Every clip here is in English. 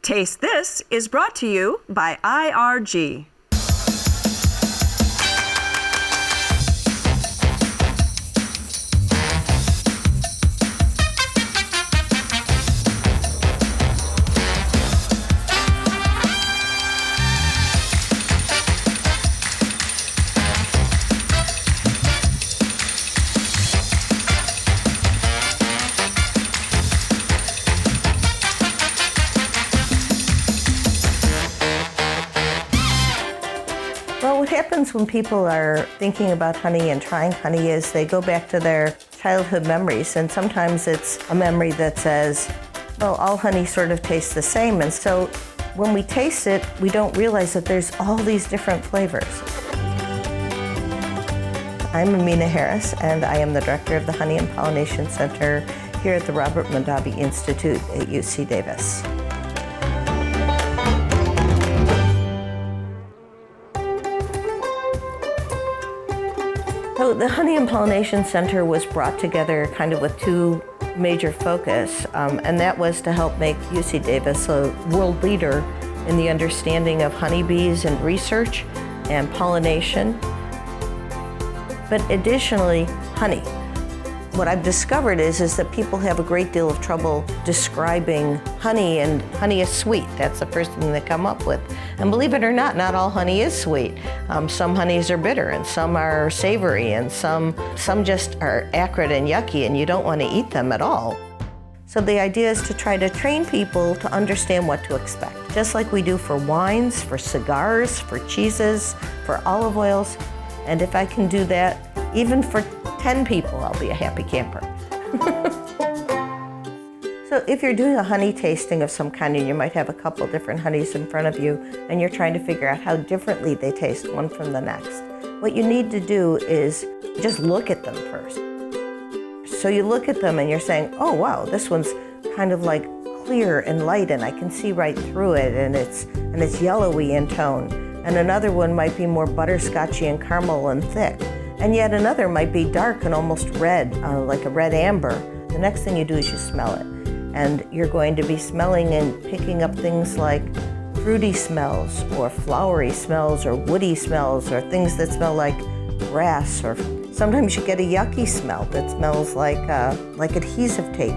Taste This is brought to you by IRG. What happens when people are thinking about honey and trying honey is they go back to their childhood memories, and sometimes it's a memory that says, well, all honey sort of tastes the same, and so when we taste it, we don't realize that there's all these different flavors. I'm Amina Harris, and I am the director of the Honey and Pollination Center here at the Robert Mondavi Institute at UC Davis. So the Honey and Pollination Center was brought together kind of with two major focus, and that was to help make UC Davis a world leader in the understanding of honeybees and research and pollination, but additionally, honey. What I've discovered is that people have a great deal of trouble describing honey, and honey is sweet. That's the first thing they come up with. And believe it or not all honey is sweet. Some honeys are bitter, and some are savory, and some just are acrid and yucky, and you don't want to eat them at all. So the idea is to try to train people to understand what to expect. Just like we do for wines, for cigars, for cheeses, for olive oils. And if I can do that, even for 10 people, I'll be a happy camper. So if you're doing a honey tasting of some kind, and you might have a couple different honeys in front of you, and you're trying to figure out how differently they taste one from the next, what you need to do is just look at them first. So you look at them and you're saying, oh wow, this one's kind of like clear and light, and I can see right through it, and it's yellowy in tone. And another one might be more butterscotchy and caramel and thick. And yet another might be dark and almost red, like a red amber. The next thing you do is you smell it. And you're going to be smelling and picking up things like fruity smells or flowery smells or woody smells or things that smell like grass, or sometimes you get a yucky smell that smells like adhesive tape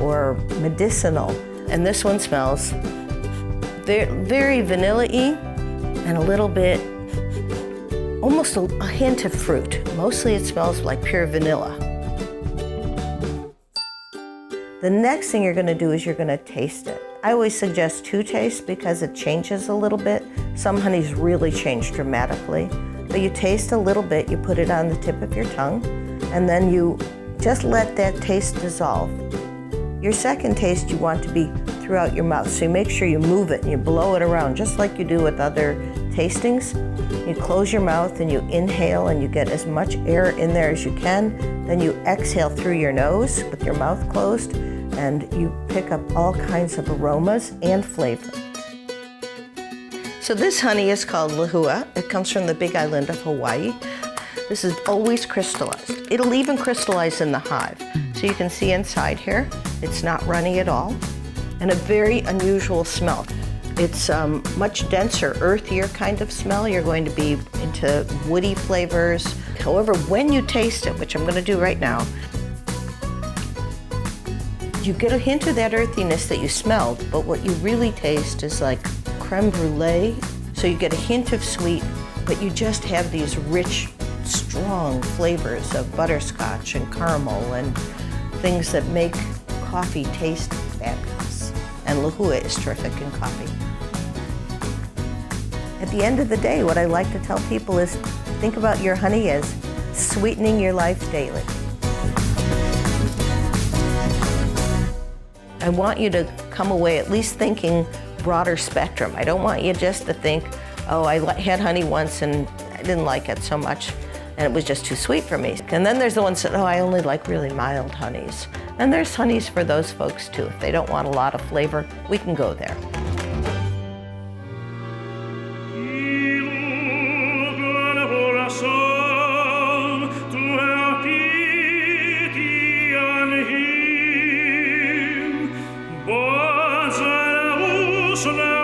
or medicinal. And this one smells very vanilla-y and a little bit, almost a hint of fruit. Mostly it smells like pure vanilla. The next thing you're going to do is you're going to taste it. I always suggest 2 tastes because it changes a little bit. Some honeys really change dramatically. But you taste a little bit, you put it on the tip of your tongue, and then you just let that taste dissolve. Your second taste you want to be throughout your mouth, so you make sure you move it and you blow it around just like you do with other tastings. You close your mouth and you inhale and you get as much air in there as you can. Then you exhale through your nose with your mouth closed, and you pick up all kinds of aromas and flavor. So this honey is called Lehua. It comes from the Big Island of Hawaii. This is always crystallized. It'll even crystallize in the hive. So you can see inside here, it's not runny at all, and a very unusual smell. It's much denser, earthier kind of smell. You're going to be into woody flavors. However, when you taste it, which I'm going to do right now, you get a hint of that earthiness that you smelled, but what you really taste is like creme brulee. So you get a hint of sweet, but you just have these rich, strong flavors of butterscotch and caramel and things that make coffee taste fabulous. And Lehua is terrific in coffee. At the end of the day, what I like to tell people is think about your honey as sweetening your life daily. I want you to come away at least thinking broader spectrum. I don't want you just to think, oh, I had honey once and I didn't like it so much and it was just too sweet for me. And then there's the ones that, oh, I only like really mild honeys. And there's honeys for those folks too. If they don't want a lot of flavor, we can go there. Chanel.